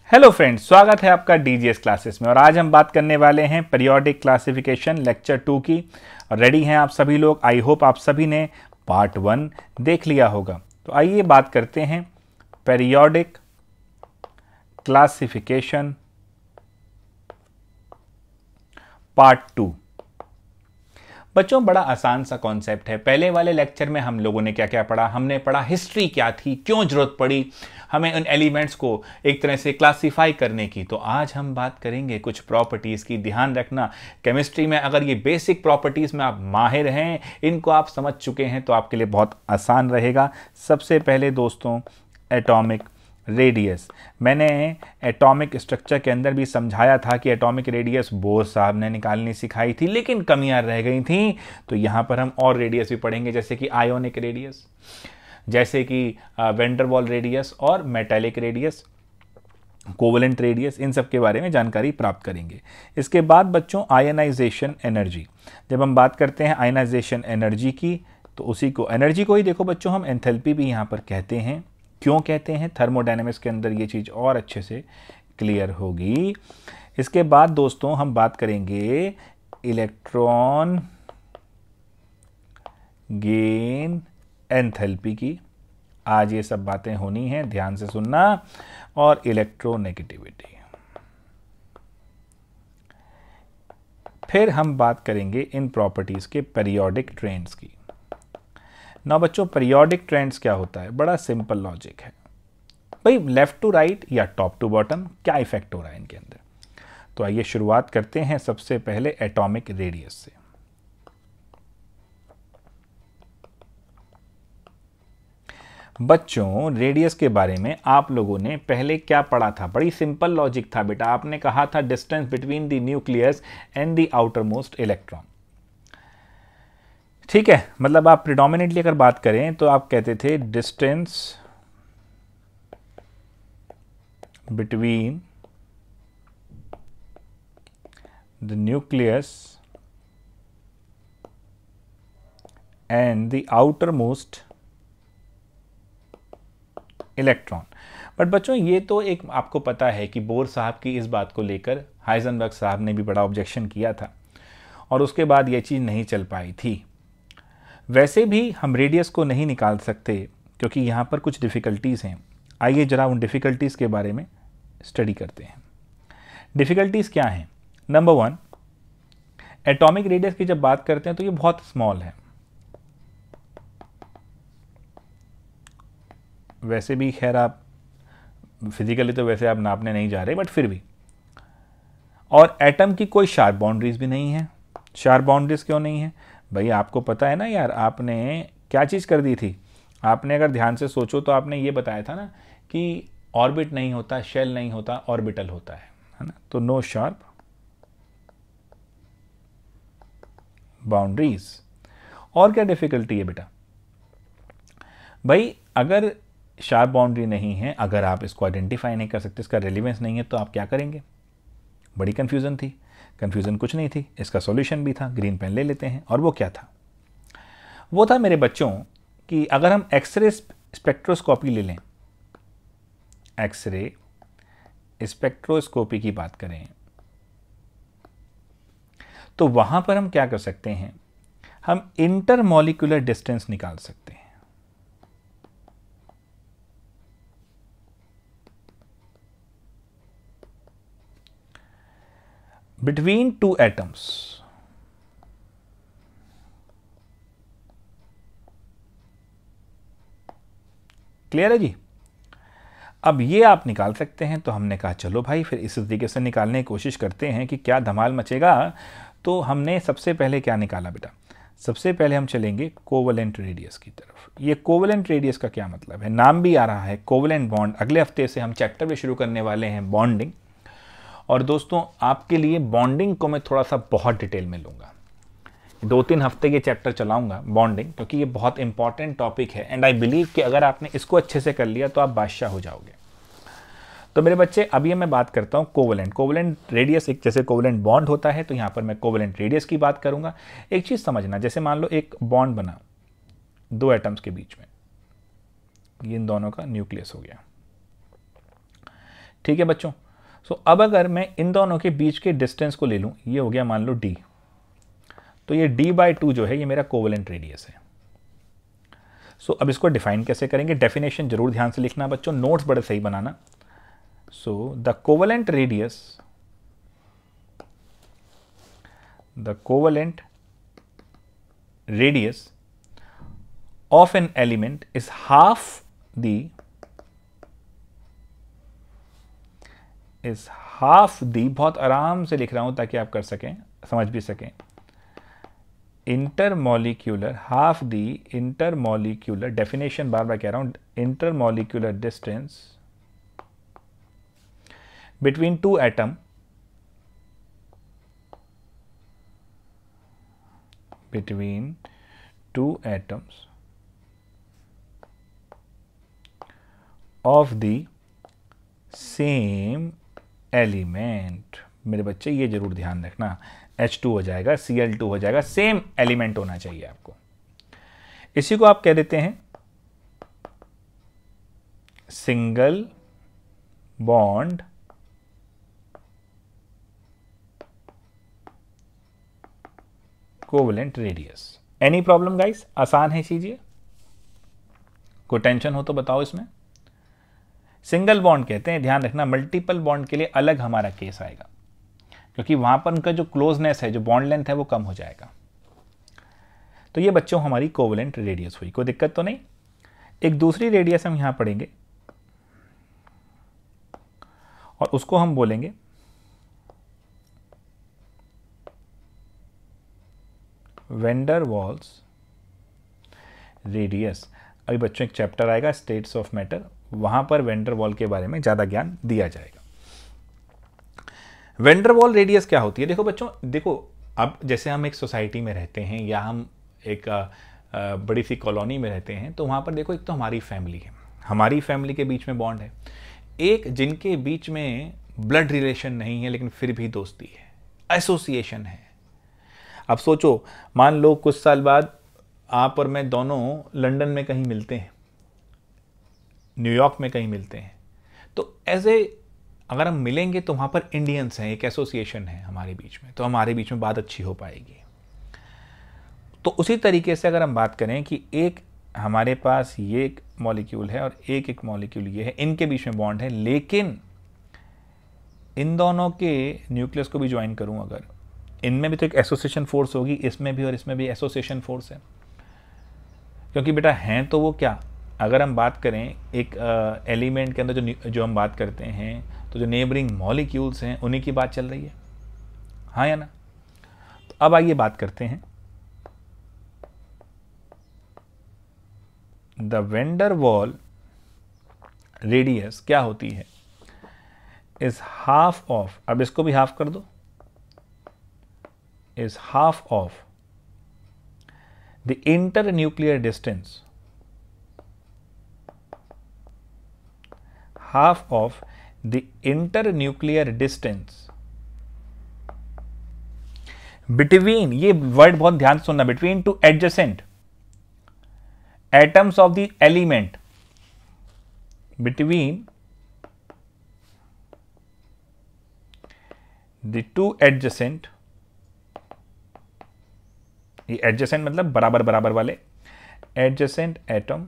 Hello friends, स्वागत है आपका डीजीएस क्लासेस में। और आज हम बात करने वाले हैं पीरियोडिक क्लासिफिकेशन लेक्चर 2 की। और रेडी हैं आप सभी लोग। आई होप आप सभी ने पार्ट 1 देख लिया होगा। तो आइए बात करते हैं पीरियोडिक क्लासिफिकेशन पार्ट 2। बच्चों, बड़ा आसान सा कॉन्सेप्ट है। पहले वाले लेक्चर में हम लोगों ने क्या क्या पढ़ा? हमने पढ़ा हिस्ट्री क्या थी, क्यों जरूरत पड़ी हमें उन एलिमेंट्स को एक तरह से क्लासिफाई करने की। तो आज हम बात करेंगे कुछ प्रॉपर्टीज की। ध्यान रखना, केमिस्ट्री में अगर ये बेसिक प्रॉपर्टीज में आप माहिर हैं, इनको आप समझ चुके हैं, तो आपके लिए बहुत आसान रहेगा। सबसे पहले दोस्तों, एटॉमिक रेडियस। मैंने एटॉमिक स्ट्रक्चर के अंदर भी समझाया था कि एटॉमिक रेडियस बोर साहब ने निकालनी सिखाई थी, लेकिन कमियां रह गई थी। तो यहां पर हम और रेडियस भी पढ़ेंगे, जैसे कि आयोनिक रेडियस, जैसे कि वेंडरवॉल रेडियस और मेटेलिक रेडियस, कोवेलेंट रेडियस, इन सब के बारे में जानकारी प्राप्त करेंगे। इसके बाद बच्चों, आयनाइजेशन एनर्जी। जब हम बात करते हैं आयनाइजेशन एनर्जी की, तो उसी को एनर्जी को ही देखो बच्चों हम एंथैल्पी भी यहाँ पर कहते हैं। क्यों कहते हैं? थर्मोडायनेमिक्स के अंदर ये चीज़ और अच्छे से क्लियर होगी। इसके बाद दोस्तों हम बात करेंगे इलेक्ट्रॉन गेन एंथैल्पी की। आज ये सब बातें होनी हैं, ध्यान से सुनना। और इलेक्ट्रोनेगेटिविटी। फिर हम बात करेंगे इन प्रॉपर्टीज के पीरियोडिक ट्रेंड्स की। ना बच्चों, पीरियोडिक ट्रेंड्स क्या होता है? बड़ा सिंपल लॉजिक है भाई। लेफ्ट टू राइट या टॉप टू बॉटम, क्या इफेक्ट हो रहा है इनके अंदर? तो आइए शुरुआत करते हैं सबसे पहले एटॉमिक रेडियस से। बच्चों, रेडियस के बारे में आप लोगों ने पहले क्या पढ़ा था? बड़ी सिंपल लॉजिक था बेटा। आपने कहा था distance between the nucleus and the outer most electron. ठीक है, मतलब आप प्रिडोमिनेटली अगर बात करें तो आप कहते थे distance between the nucleus and the outer most electron. But बच्चों, ये तो एक आपको पता है कि बोर साहब की इस बात को लेकर हाइजेनबर्ग साहब ने भी बड़ा ऑब्जेक्शन किया था और उसके बाद ये चीज़ नहीं चल पाई थी। वैसे भी हम रेडियस को नहीं निकाल सकते क्योंकि यहाँ पर कुछ डिफ़िकल्टीज़ हैं। आइए जरा उन डिफ़िकल्टीज़ के बारे में स्टडी करते हैं। डिफ़िकल्टीज़ क्या हैं? नंबर 1, एटॉमिक रेडियस की जब बात करते हैं तो ये बहुत स्मॉल है। वैसे भी खैर आप फिजिकली तो वैसे आप नापने नहीं जा रहे, बट फिर भी। और एटम की कोई शार्प बाउंड्रीज भी नहीं है। शार्प बाउंड्रीज क्यों नहीं है भाई? आपको पता है ना यार, आपने क्या चीज़ कर दी थी? आपने अगर ध्यान से सोचो तो आपने ये बताया था ना कि ऑर्बिट नहीं होता, शेल नहीं होता, ऑर्बिटल होता है ना? तो नो शार्प बाउंड्रीज। और क्या डिफिकल्टी है बेटा? भाई अगर शार्प बाउंड्री नहीं है, अगर आप इसको आइडेंटिफाई नहीं कर सकते, इसका रेलिवेंस नहीं है, तो आप क्या करेंगे? बड़ी कंफ्यूजन थी। कंफ्यूजन कुछ नहीं थी, इसका सॉल्यूशन भी था। ग्रीन पेन ले लेते हैं। और वो क्या था? वो था मेरे बच्चों कि अगर हम एक्सरे स्पेक्ट्रोस्कोपी ले लें, एक्सरे स्पेक्ट्रोस्कोपी की बात करें, तो वहां पर हम क्या कर सकते हैं? हम इंटरमॉलिक्यूलर डिस्टेंस निकाल सकते हैं। Between two atoms. क्लियर है जी? अब ये आप निकाल सकते हैं। तो हमने कहा चलो भाई फिर इस तरीके से निकालने की कोशिश करते हैं कि क्या धमाल मचेगा। तो हमने सबसे पहले क्या निकाला बेटा? सबसे पहले हम चलेंगे कोवेलेंट रेडियस की तरफ। ये कोवेलेंट रेडियस का क्या मतलब है? नाम भी आ रहा है कोवेलेंट बॉन्ड। अगले हफ्ते से हम चैप्टर भी शुरू करने वाले हैं बॉन्डिंग। और दोस्तों, आपके लिए बॉन्डिंग को मैं थोड़ा सा बहुत डिटेल में लूँगा। 2-3 हफ्ते ये चैप्टर चलाऊंगा बॉन्डिंग, क्योंकि ये बहुत इंपॉर्टेंट टॉपिक है। एंड आई बिलीव कि अगर आपने इसको अच्छे से कर लिया तो आप बादशाह हो जाओगे। तो मेरे बच्चे, अब ये मैं बात करता हूँ कोवेलेंट। कोवेलेंट रेडियस एक जैसे कोवेलेंट बॉन्ड होता है, तो यहाँ पर मैं कोवेलेंट रेडियस की बात करूँगा। एक चीज़ समझना, जैसे मान लो एक बॉन्ड बना 2 एटम्स के बीच में, इन दोनों का न्यूक्लियस हो गया। ठीक है बच्चों। सो अब अगर मैं इन दोनों के बीच के डिस्टेंस को ले लूँ, ये हो गया मान लो d, तो ये d/2 जो है ये मेरा कोवेलेंट रेडियस है। सो अब इसको डिफाइन कैसे करेंगे, डेफिनेशन जरूर ध्यान से लिखना बच्चों, नोट्स बड़े सही बनाना। So the covalent radius of an element is half the बहुत आराम से लिख रहा हूं ताकि आप कर सकें, समझ भी सकें, इंटरमॉलिक्यूलर, हाफ दी इंटरमॉलिक्यूलर, डेफिनेशन बार बार कह रहा हूं, intermolecular distance between two atom of the same element. मेरे बच्चे ये जरूर ध्यान रखना, H2 हो जाएगा, Cl2 हो जाएगा, सेम एलिमेंट होना चाहिए आपको। इसी को आप कह देते हैं single bond covalent radius. Any problem guys? आसान है चीज, कोई टेंशन हो तो बताओ इसमें। सिंगल बॉन्ड कहते हैं, ध्यान रखना, मल्टीपल बॉन्ड के लिए अलग हमारा केस आएगा, क्योंकि वहां पर उनका जो क्लोजनेस है, जो बॉन्ड लेंथ है, वो कम हो जाएगा। तो ये बच्चों हमारी कोवेलेंट रेडियस हुई, कोई दिक्कत तो नहीं। एक दूसरी रेडियस हम यहां पढ़ेंगे और उसको हम बोलेंगे वेंडर वॉल्स रेडियस। अभी बच्चों एक चैप्टर आएगा स्टेट्स ऑफ मैटर, वहां पर वेंडर वॉल के बारे में ज्यादा ज्ञान दिया जाएगा। वेंडर वॉल रेडियस क्या होती है? देखो बच्चों, देखो अब जैसे हम एक सोसाइटी में रहते हैं या हम एक बड़ी सी कॉलोनी में रहते हैं, तो वहां पर देखो एक तो हमारी फैमिली है, हमारी फैमिली के बीच में बॉन्ड है, एक जिनके बीच में ब्लड रिलेशन नहीं है लेकिन फिर भी दोस्ती है, एसोसिएशन है। अब सोचो, मान लो कुछ साल बाद आप और मैं दोनों लंदन में कहीं मिलते हैं, न्यूयॉर्क में कहीं मिलते हैं, तो ऐसे अगर हम मिलेंगे तो वहाँ पर इंडियंस हैं, एक एसोसिएशन है हमारे बीच में, तो हमारे बीच में बात अच्छी हो पाएगी। तो उसी तरीके से अगर हम बात करें कि एक हमारे पास ये एक मॉलिक्यूल है और एक मॉलिक्यूल ये है, इनके बीच में बॉन्ड है, लेकिन इन दोनों के न्यूक्लियस को भी ज्वाइन करूं अगर, इनमें भी तो एक एसोसिएशन फोर्स होगी, इसमें भी और इसमें भी एसोसिएशन फोर्स है, क्योंकि बेटा हैं तो वो क्या, अगर हम बात करें एक एलिमेंट के अंदर जो हम बात करते हैं, तो जो नेबरिंग मॉलिक्यूल्स हैं उन्हीं की बात चल रही है, हाँ या ना। तो अब आइए बात करते हैं, द वेंडर वॉल रेडियस क्या होती है, इज हाफ ऑफ, अब इसको भी हाफ कर दो, is half of the internuclear distance, half of the internuclear distance between, ये वर्ड बहुत ध्यान से सुनना, between two adjacent atoms of the element, between the two adjacent, ये adjacent मतलब बराबर बराबर वाले, adjacent atom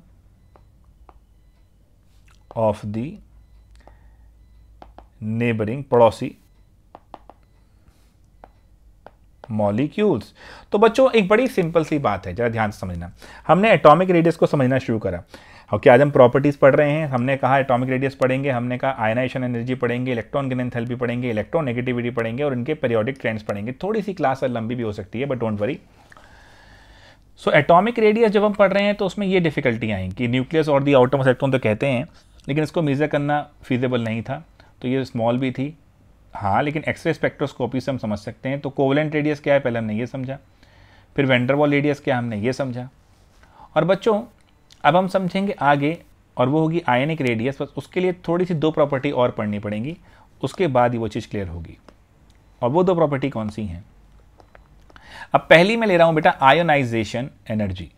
of the neighbouring, पड़ोसी मॉलिक्यूल्स। तो बच्चों एक बड़ी सिंपल सी बात है, जरा ध्यान से समझना। हमने एटॉमिक रेडियस को समझना शुरू करा, और क्या आज हम प्रॉपर्टीज पढ़ रहे हैं, हमने कहा एटॉमिक रेडियस पढ़ेंगे, हमने कहा आयनाइजेशन एनर्जी पढ़ेंगे, इलेक्ट्रॉन गेन एंथैल्पी पढ़ेंगे, इलेक्ट्रॉन नेगेटिविटी पढ़ेंगे और इनके पीरियोडिक ट्रेंड्स पढ़ेंगे। थोड़ी सी क्लास लंबी भी हो सकती है, but don't worry. So atomic radius जब हम पढ़ रहे हैं तो उसमें ये डिफिकल्टी आई कि न्यूक्लियस और दी आउटरमोस्ट इलेक्ट्रॉन तो कहते हैं, लेकिन इसको मेजर करना फीजिबल नहीं था, तो ये स्मॉल भी थी, हाँ, लेकिन एक्सरे स्पेक्ट्रोस्कोपी से हम समझ सकते हैं। तो कोवेलेंट रेडियस क्या है पहले हमने ये समझा, फिर वेंडर वॉल रेडियस क्या हमने ये समझा, और बच्चों अब हम समझेंगे आगे, और वो होगी आयनिक रेडियस। बस उसके लिए थोड़ी सी दो प्रॉपर्टी और पढ़नी पड़ेंगी, उसके बाद ही वो चीज़ क्लियर होगी। और वो दो प्रॉपर्टी कौन सी हैं? अब पहली मैं ले रहा हूं बेटा आयोनाइजेशन एनर्जी।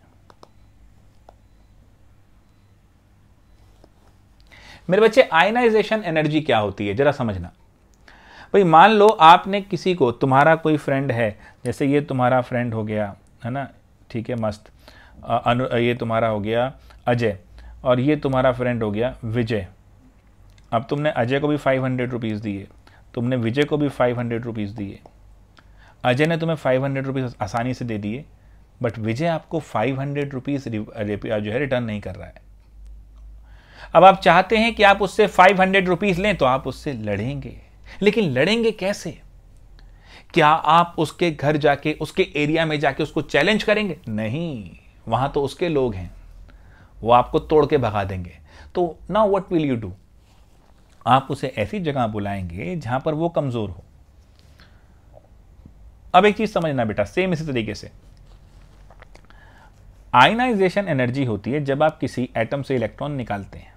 मेरे बच्चे आयनाइजेशन एनर्जी क्या होती है जरा समझना। भाई मान लो आपने किसी को, तुम्हारा कोई फ्रेंड है, जैसे ये तुम्हारा फ्रेंड हो गया है ना, ठीक है मस्त, ये तुम्हारा हो गया अजय, और ये तुम्हारा फ्रेंड हो गया विजय। अब तुमने अजय को भी 500 रुपीज़ दिए, तुमने विजय को भी 500 रुपीज़ दिए। अजय ने तुम्हें 500 रुपीज़ आसानी से दे दिए, बट विजय आपको 500 रुपीज़ जो है रिटर्न नहीं कर रहा है। अब आप चाहते हैं कि आप उससे 500 रुपीज़ लें, तो आप उससे लड़ेंगे, लेकिन लड़ेंगे कैसे? क्या आप उसके घर जाके, उसके एरिया में जाके उसको चैलेंज करेंगे? नहीं, वहां तो उसके लोग हैं, वो आपको तोड़ के भगा देंगे। तो now what will you do? आप उसे ऐसी जगह बुलाएंगे जहां पर वो कमजोर हो। अब एक चीज समझना बेटा, सेम इसी तरीके से आयनाइजेशन एनर्जी होती है जब आप किसी एटम से इलेक्ट्रॉन निकालते हैं।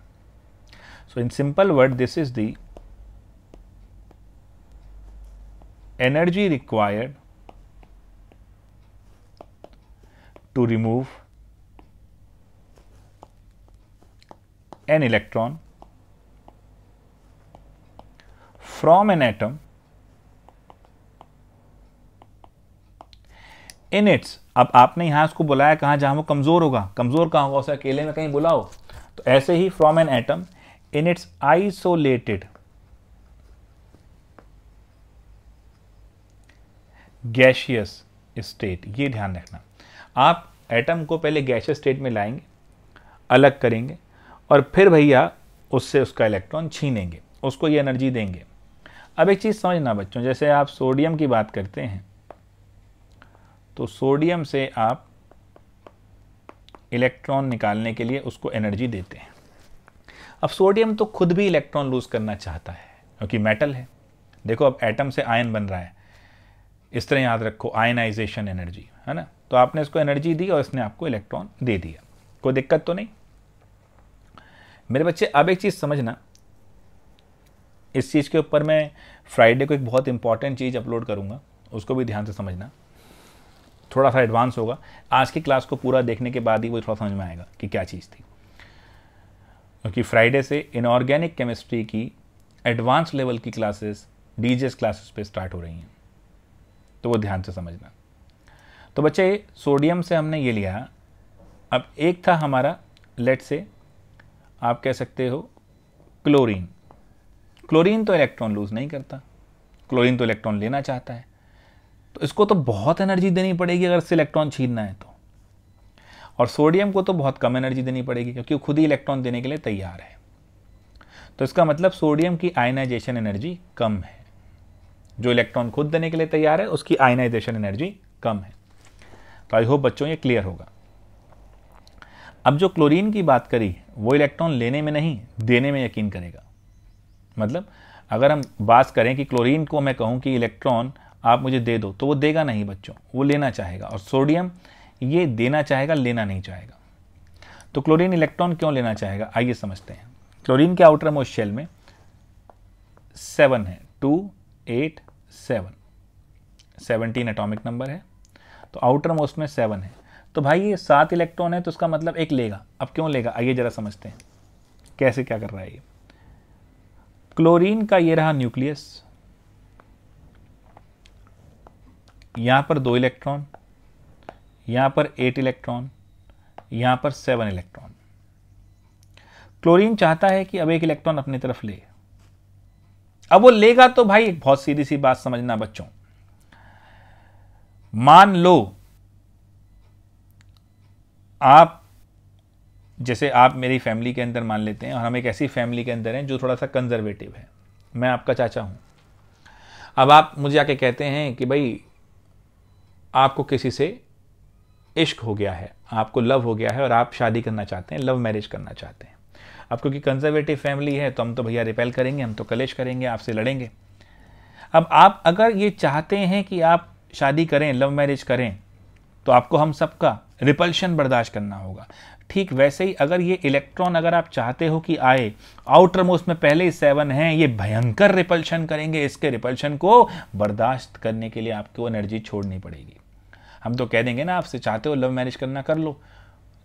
So in simple word, this is the energy required to remove an electron from an atom in its, अब आपने यहां उसको बुलाया कहां, जहां वो कमजोर होगा। कमजोर कहां होगा? उसे अकेले में कहीं बुलाओ। तो ऐसे ही from an atom in its isolated gaseous state. ये ध्यान रखना, आप एटम को पहले गैसियस स्टेट में लाएंगे, अलग करेंगे, और फिर भैया उससे उसका इलेक्ट्रॉन छीनेंगे, उसको ये एनर्जी देंगे। अब एक चीज़ समझना बच्चों, जैसे आप सोडियम की बात करते हैं, तो सोडियम से आप इलेक्ट्रॉन निकालने के लिए उसको एनर्जी देते हैं। अब सोडियम तो खुद भी इलेक्ट्रॉन लूज करना चाहता है क्योंकि मेटल है। देखो अब एटम से आयन बन रहा है, इस तरह याद रखो, आयनाइजेशन एनर्जी है ना। तो आपने इसको एनर्जी दी और इसने आपको इलेक्ट्रॉन दे दिया, कोई दिक्कत तो नहीं। मेरे बच्चे अब एक चीज़ समझना, इस चीज़ के ऊपर मैं फ्राइडे को एक बहुत इंपॉर्टेंट चीज़ अपलोड करूँगा, उसको भी ध्यान से समझना। थोड़ा सा एडवांस होगा, आज की क्लास को पूरा देखने के बाद ही वो थोड़ा समझ में आएगा कि क्या चीज़ थी, क्योंकि फ्राइडे से इनऑर्गेनिक केमिस्ट्री की एडवांस लेवल की क्लासेस डीजेस क्लासेस पे स्टार्ट हो रही हैं, तो वो ध्यान से समझना। तो बच्चे सोडियम से हमने ये लिया। अब एक था हमारा, लेट से आप कह सकते हो क्लोरीन। क्लोरीन तो इलेक्ट्रॉन लूज नहीं करता, क्लोरीन तो इलेक्ट्रॉन लेना चाहता है, तो इसको तो बहुत एनर्जी देनी पड़ेगी अगर इससे इलेक्ट्रॉन छीनना है तो। और सोडियम को तो बहुत कम एनर्जी देनी पड़ेगी क्योंकि वो खुद ही इलेक्ट्रॉन देने के लिए तैयार है। तो इसका मतलब सोडियम की आयनाइजेशन एनर्जी कम है, जो इलेक्ट्रॉन खुद देने के लिए तैयार है उसकी आयनाइजेशन एनर्जी कम है। तो आई होप बच्चों ये क्लियर होगा। अब जो क्लोरीन की बात करी, वो इलेक्ट्रॉन लेने में नहीं देने में यकीन करेगा। मतलब अगर हम बात करें कि क्लोरीन को मैं कहूं कि इलेक्ट्रॉन आप मुझे दे दो, तो वो देगा नहीं बच्चों, वो लेना चाहेगा। और सोडियम ये देना चाहेगा, लेना नहीं चाहेगा। तो क्लोरीन इलेक्ट्रॉन क्यों लेना चाहेगा, आइए समझते हैं। क्लोरीन के आउटर मोस्ट शेल में 7 है, 2 8 7, 17 एटॉमिक नंबर है, तो आउटर मोस्ट में 7 है। तो भाई ये 7 इलेक्ट्रॉन है, तो इसका मतलब एक लेगा। अब क्यों लेगा, आइए जरा समझते हैं कैसे क्या कर रहा है ये। क्लोरीन का ये रहा न्यूक्लियस, यहां पर 2 इलेक्ट्रॉन, यहां पर 8 इलेक्ट्रॉन, यहां पर 7 इलेक्ट्रॉन। क्लोरीन चाहता है कि अब एक इलेक्ट्रॉन अपनी तरफ ले। अब वो लेगा तो भाई बहुत सीधी सी बात समझना बच्चों, मान लो आप, जैसे आप मेरी फैमिली के अंदर मान लेते हैं, और हम एक ऐसी फैमिली के अंदर हैं जो थोड़ा सा कंजर्वेटिव है, मैं आपका चाचा हूं। अब आप मुझे आके कहते हैं कि भाई आपको किसी से इश्क हो गया है, आपको लव हो गया है और आप शादी करना चाहते हैं, लव मैरिज करना चाहते हैं। अब क्योंकि कंजर्वेटिव फैमिली है तो हम तो भैया रिपेल करेंगे, हम तो कलेश करेंगे, आपसे लड़ेंगे। अब आप अगर ये चाहते हैं कि आप शादी करें, लव मैरिज करें, तो आपको हम सबका रिपल्शन बर्दाश्त करना होगा। ठीक वैसे ही अगर ये इलेक्ट्रॉन अगर आप चाहते हो कि आए, आउटर मोस्ट में पहले ही 7 हैं, ये भयंकर रिपल्शन करेंगे, इसके रिपल्शन को बर्दाश्त करने के लिए आपको एनर्जी छोड़नी पड़ेगी। हम तो कह देंगे ना, आपसे चाहते हो लव मैरिज करना कर लो,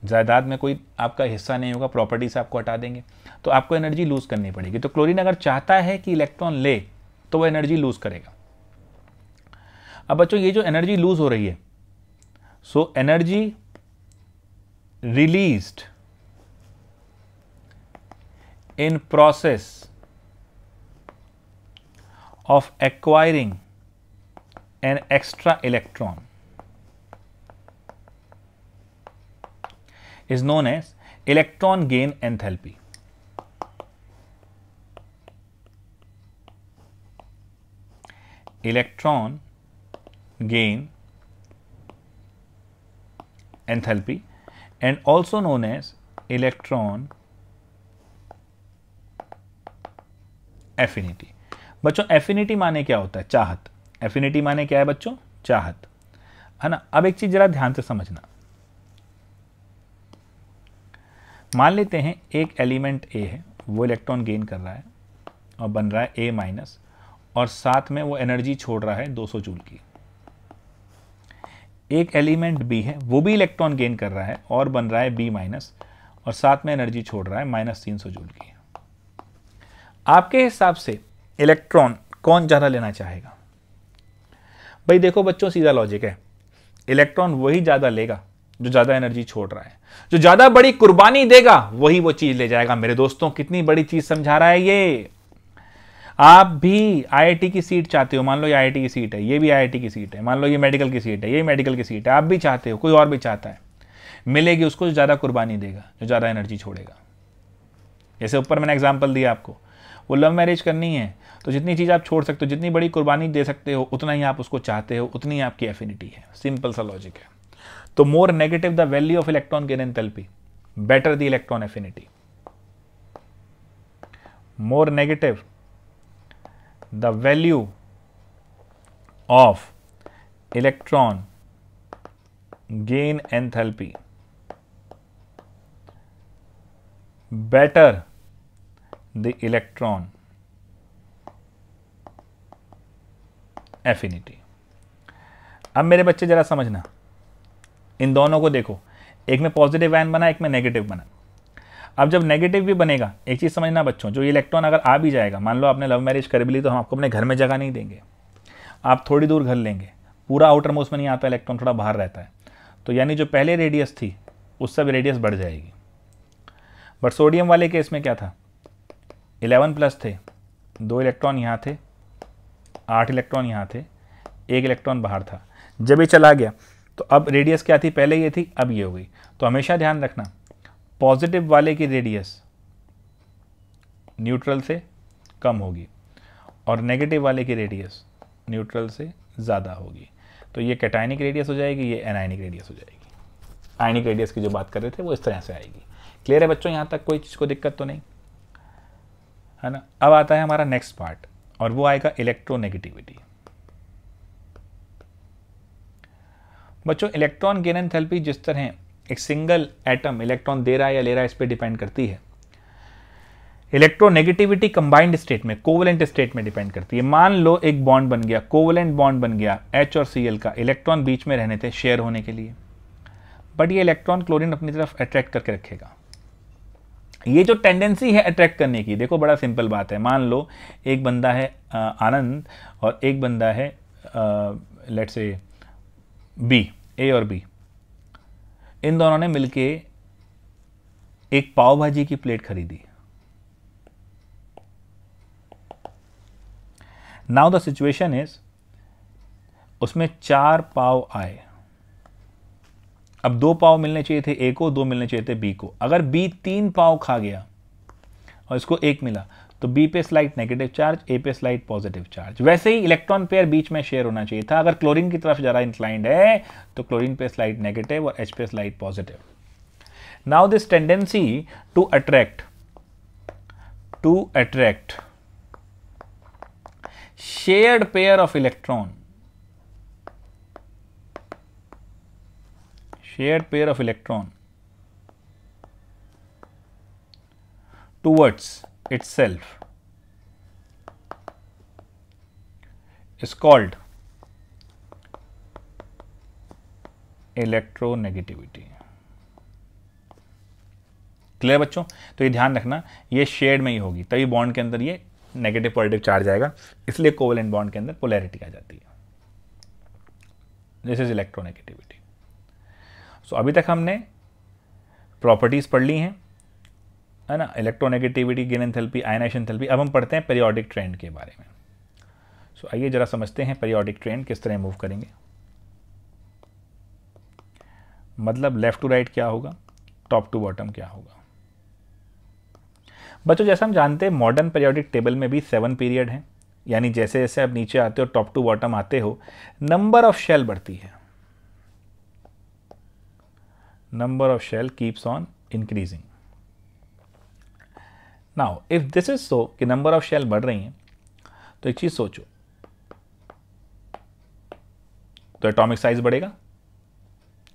जायदाद में कोई आपका हिस्सा नहीं होगा, प्रॉपर्टी से आपको हटा देंगे, तो आपको एनर्जी लूज करनी पड़ेगी। तो क्लोरीन अगर चाहता है कि इलेक्ट्रॉन ले तो वो एनर्जी लूज करेगा। अब बच्चों ये जो एनर्जी लूज हो रही है, so energy released in process of acquiring an extra electron is known as electron gain enthalpy. Electron gain enthalpy and also known as electron affinity. बच्चों एफिनिटी माने क्या होता है? चाहत। एफिनिटी माने क्या है बच्चों? चाहत, है ना। अब एक चीज जरा ध्यान से समझना। मान लेते हैं एक एलिमेंट ए है, वो इलेक्ट्रॉन गेन कर रहा है और बन रहा है ए माइनस, और साथ में वो एनर्जी छोड़ रहा है 200 जूल की। एक एलिमेंट बी है, वो भी इलेक्ट्रॉन गेन कर रहा है और बन रहा है बी माइनस, और साथ में एनर्जी छोड़ रहा है -300 जूल की। आपके हिसाब से इलेक्ट्रॉन कौन ज़्यादा लेना चाहेगा? भाई देखो बच्चों, सीधा लॉजिक है, इलेक्ट्रॉन वही ज़्यादा लेगा जो ज़्यादा एनर्जी छोड़ रहा है। जो ज़्यादा बड़ी कुर्बानी देगा वही वो चीज़ ले जाएगा। मेरे दोस्तों, कितनी बड़ी चीज़ समझा रहा है ये। आप भी आईआईटी की सीट चाहते हो, मान लो ये आईआईटी की सीट है, ये भी आईआईटी की सीट है, मान लो ये मेडिकल की सीट है, ये मेडिकल की सीट है, आप भी चाहते हो, कोई और भी चाहता है, मिलेगी उसको जो ज़्यादा कुर्बानी देगा, जो ज़्यादा एनर्जी छोड़ेगा। जैसे ऊपर मैंने एग्जाम्पल दिया आपको, वो लव मैरिज करनी है तो जितनी चीज़ आप छोड़ सकते हो, जितनी बड़ी कुर्बानी दे सकते हो, उतना ही आप उसको चाहते हो, उतनी आपकी एफिनिटी है। सिंपल सा लॉजिक है। तो more negative the value of electron gain enthalpy, better the electron affinity. More negative the value of electron gain enthalpy, better the electron affinity. अब मेरे बच्चे जरा समझना, इन दोनों को देखो, एक में पॉजिटिव आयन बना, एक में नेगेटिव बना। अब जब नेगेटिव भी बनेगा, एक चीज़ समझना बच्चों, जो इलेक्ट्रॉन अगर आ भी जाएगा, मान लो आपने लव मैरिज कर भी ली, तो हम आपको अपने घर में जगह नहीं देंगे, आप थोड़ी दूर घर लेंगे, पूरा आउटर मोस्ट में नहीं आता, इलेक्ट्रॉन थोड़ा बाहर रहता है, तो यानी जो पहले रेडियस थी उससे भी रेडियस बढ़ जाएगी। बट सोडियम वाले केस में क्या था, 11+ थे, 2 इलेक्ट्रॉन यहाँ थे, 8 इलेक्ट्रॉन यहाँ थे, 1 इलेक्ट्रॉन बाहर था। जब ये चला गया तो अब रेडियस क्या थी, पहले ये थी, अब ये हो गई। तो हमेशा ध्यान रखना, पॉजिटिव वाले की रेडियस न्यूट्रल से कम होगी और नेगेटिव वाले की रेडियस न्यूट्रल से ज़्यादा होगी। तो ये कैटायनिक रेडियस हो जाएगी, ये एनायनिक रेडियस हो जाएगी। आयनिक रेडियस की जो बात कर रहे थे वो इस तरह से आएगी। क्लियर है बच्चों? यहाँ तक कोई चीज़ को दिक्कत तो नहीं है ना। अब आता है हमारा नेक्स्ट पार्ट, और वो आएगा इलेक्ट्रोनेगेटिविटी। बच्चों, इलेक्ट्रॉन गेन एंथैल्पी जिस तरह एक सिंगल एटम इलेक्ट्रॉन दे रहा है या ले रहा है, इस पर डिपेंड करती है, इलेक्ट्रोनेगेटिविटी कंबाइंड स्टेट में, कोवेलेंट स्टेट में डिपेंड करती है। मान लो एक बॉन्ड बन गया, कोवेलेंट बॉन्ड बन गया H और Cl का, इलेक्ट्रॉन बीच में रहने थे शेयर होने के लिए, बट ये इलेक्ट्रॉन क्लोरीन अपनी तरफ अट्रैक्ट करके रखेगा। ये जो टेंडेंसी है अट्रैक्ट करने की, देखो बड़ा सिंपल बात है। मान लो एक बंदा है आनंद और एक बंदा है लेट्स से बी, ए और बी, इन दोनों ने मिलके एक पाव भाजी की प्लेट खरीदी। नाउ द सिचुएशन इज, उसमें 4 पाव आए। अब 2 पाव मिलने चाहिए थे ए को, 2 मिलने चाहिए थे बी को। अगर बी 3 पाव खा गया और इसको 1 मिला, तो बी पे स्लाइट नेगेटिव चार्ज, ए पे स्लाइट पॉजिटिव चार्ज। वैसे ही इलेक्ट्रॉन पेयर बीच में शेयर होना चाहिए था। अगर क्लोरीन की तरफ ज़्यादा इंक्लाइंड है तो क्लोरीन पे स्लाइट नेगेटिव और एच पे slight positive. Now this tendency to attract shared pair of electron towards itself is called electronegativity. Clear बच्चों? तो ये ध्यान रखना, ये शेड में ही होगी, तभी बॉन्ड के अंदर ये नेगेटिव पॉजिटिव चार्ज आएगा, इसलिए कोवेलेंट बॉन्ड के अंदर पोलैरिटी आ जाती है। This is electronegativity. सो अभी तक हमने प्रॉपर्टीज पढ़ ली हैं, है ना, electronegativity, gain enthalpy, ionisation enthalpy. अब हम पढ़ते हैं पीरियोडिक ट्रेंड के बारे में। सो आइए जरा समझते हैं पीरियोडिक ट्रेंड किस तरह मूव करेंगे। मतलब लेफ्ट टू राइट क्या होगा, टॉप टू बॉटम क्या होगा। बच्चों जैसा हम जानते हैं मॉडर्न पीरियोडिक टेबल में भी 7 पीरियड हैं, यानी जैसे जैसे आप नीचे आते हो टॉप टू बॉटम आते हो, नंबर ऑफ शेल बढ़ती है, number of shell keeps on increasing. Now if this is so कि नंबर ऑफ शेल बढ़ रही हैं, तो एक चीज सोचो, तो एटॉमिक साइज बढ़ेगा,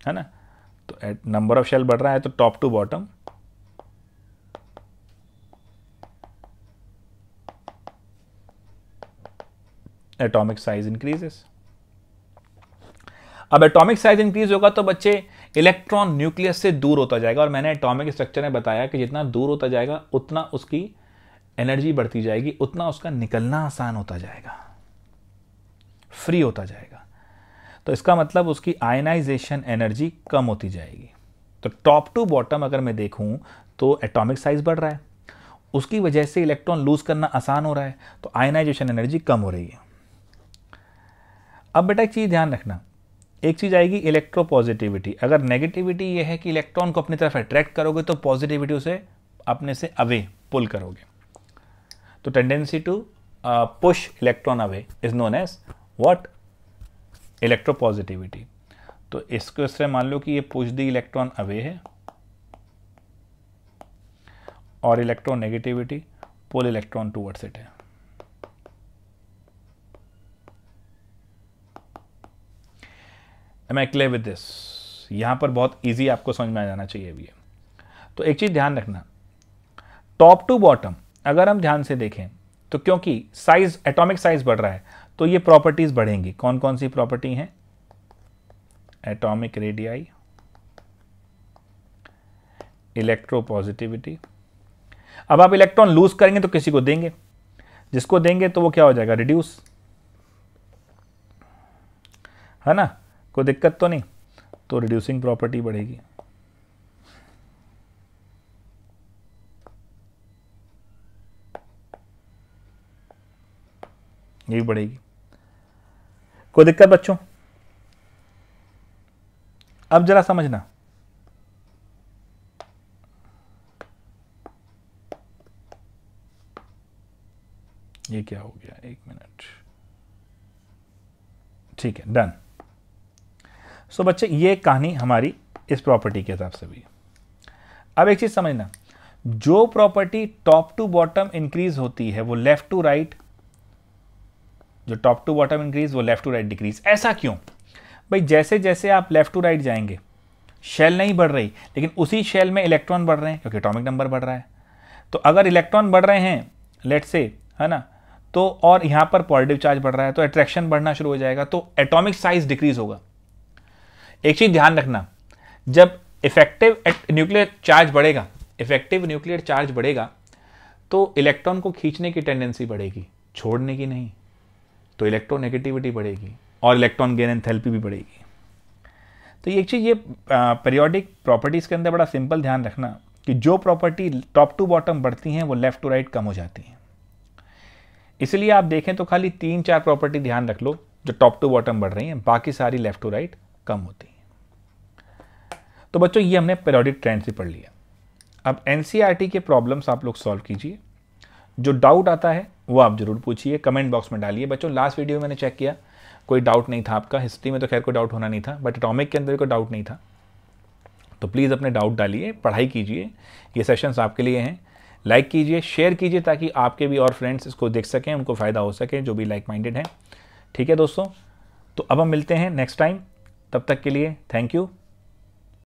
है ना। तो नंबर ऑफ शेल बढ़ रहा है तो top to bottom atomic size increases. अब एटॉमिक साइज इंक्रीज होगा तो बच्चे इलेक्ट्रॉन न्यूक्लियस से दूर होता जाएगा, और मैंने एटॉमिक स्ट्रक्चर में बताया कि जितना दूर होता जाएगा उतना उसकी एनर्जी बढ़ती जाएगी, उतना उसका निकलना आसान होता जाएगा, फ्री होता जाएगा। तो इसका मतलब उसकी आयनाइजेशन एनर्जी कम होती जाएगी। तो टॉप टू बॉटम अगर मैं देखूं तो एटॉमिक साइज बढ़ रहा है, उसकी वजह से इलेक्ट्रॉन लूज करना आसान हो रहा है, तो आयनाइजेशन एनर्जी कम हो रही है। अब बेटा एक चीज ध्यान रखना, एक चीज आएगी इलेक्ट्रोपॉजिटिविटी। अगर नेगेटिविटी ये है कि इलेक्ट्रॉन को अपनी तरफ अट्रैक्ट करोगे, तो पॉजिटिविटी उसे अपने से अवे पुल करोगे। तो tendency to push electron away is known as what, electropositivity. तो इसको इस तरह मान लो कि ये पुश द इलेक्ट्रॉन अवे है, और electronegativity pull electron towards it है। Am I clear with this? यहां पर बहुत इजी आपको समझ में आ जाना चाहिए भी है। तो एक चीज ध्यान रखना, टॉप टू बॉटम अगर हम ध्यान से देखें तो क्योंकि साइज, एटॉमिक साइज बढ़ रहा है, तो ये प्रॉपर्टीज बढ़ेंगी। कौन कौन सी प्रॉपर्टी हैं? Atomic radii, electropositivity. अब आप इलेक्ट्रॉन लूज करेंगे तो किसी को देंगे, जिसको देंगे तो वो क्या हो जाएगा, रिड्यूस, है ना, कोई दिक्कत तो नहीं। तो रिड्यूसिंग प्रॉपर्टी बढ़ेगी। ये भी बढ़ेगी, कोई दिक्कत बच्चों? अब जरा समझना, ये क्या हो गया, एक मिनट, ठीक है, डन। सो बच्चे ये कहानी हमारी इस प्रॉपर्टी के हिसाब से भी। अब एक चीज समझना, जो property top to bottom increase होती है वो लेफ्ट टू राइट, जो टॉप टू बॉटम इंक्रीज वो लेफ्ट टू राइट डिक्रीज। ऐसा क्यों भाई? जैसे जैसे आप लेफ्ट टू राइट जाएंगे, शेल नहीं बढ़ रही, लेकिन उसी शेल में इलेक्ट्रॉन बढ़ रहे हैं, क्योंकि एटॉमिक नंबर बढ़ रहा है। तो अगर इलेक्ट्रॉन बढ़ रहे हैं लेट से, है ना, तो और यहां पर पॉजिटिव चार्ज बढ़ रहा है, तो अट्रैक्शन बढ़ना शुरू हो जाएगा, तो एटॉमिक साइज डिक्रीज होगा। एक चीज ध्यान रखना, जब इफेक्टिव न्यूक्लियर चार्ज बढ़ेगा, इफेक्टिव न्यूक्लियर चार्ज बढ़ेगा, तो इलेक्ट्रॉन को खींचने की टेंडेंसी बढ़ेगी, छोड़ने की नहीं। तो इलेक्ट्रोनेगेटिविटी बढ़ेगी और इलेक्ट्रॉन गेन एंथैल्पी भी बढ़ेगी। तो एक चीज, ये पीरियोडिक प्रॉपर्टीज के अंदर बड़ा सिंपल ध्यान रखना कि जो प्रॉपर्टी टॉप टू बॉटम बढ़ती हैं वो लेफ्ट टू राइट कम हो जाती हैं। इसलिए आप देखें तो खाली 3-4 प्रॉपर्टी ध्यान रख लो जो टॉप टू बॉटम बढ़ रही हैं, बाकी सारी लेफ्ट टू राइट कम होती हैं। तो बच्चों ये हमने पीरियोडिक ट्रेंड से पढ़ लिया। अब एनसीईआरटी के प्रॉब्लम्स आप लोग सॉल्व कीजिए, जो डाउट आता है वो आप जरूर पूछिए, कमेंट बॉक्स में डालिए। बच्चों लास्ट वीडियो मैंने चेक किया, कोई डाउट नहीं था आपका, हिस्ट्री में तो खैर कोई डाउट होना नहीं था, बट एटॉमिक के अंदर कोई डाउट नहीं था। तो प्लीज़ अपने डाउट डालिए, पढ़ाई कीजिए, ये सेशंस आपके लिए हैं। लाइक कीजिए, शेयर कीजिए, ताकि आपके भी और फ्रेंड्स इसको देख सकें, उनको फ़ायदा हो सके, जो भी लाइक माइंडेड हैं। ठीक है दोस्तों, तो अब हम मिलते हैं नेक्स्ट टाइम, तब तक के लिए थैंक यू।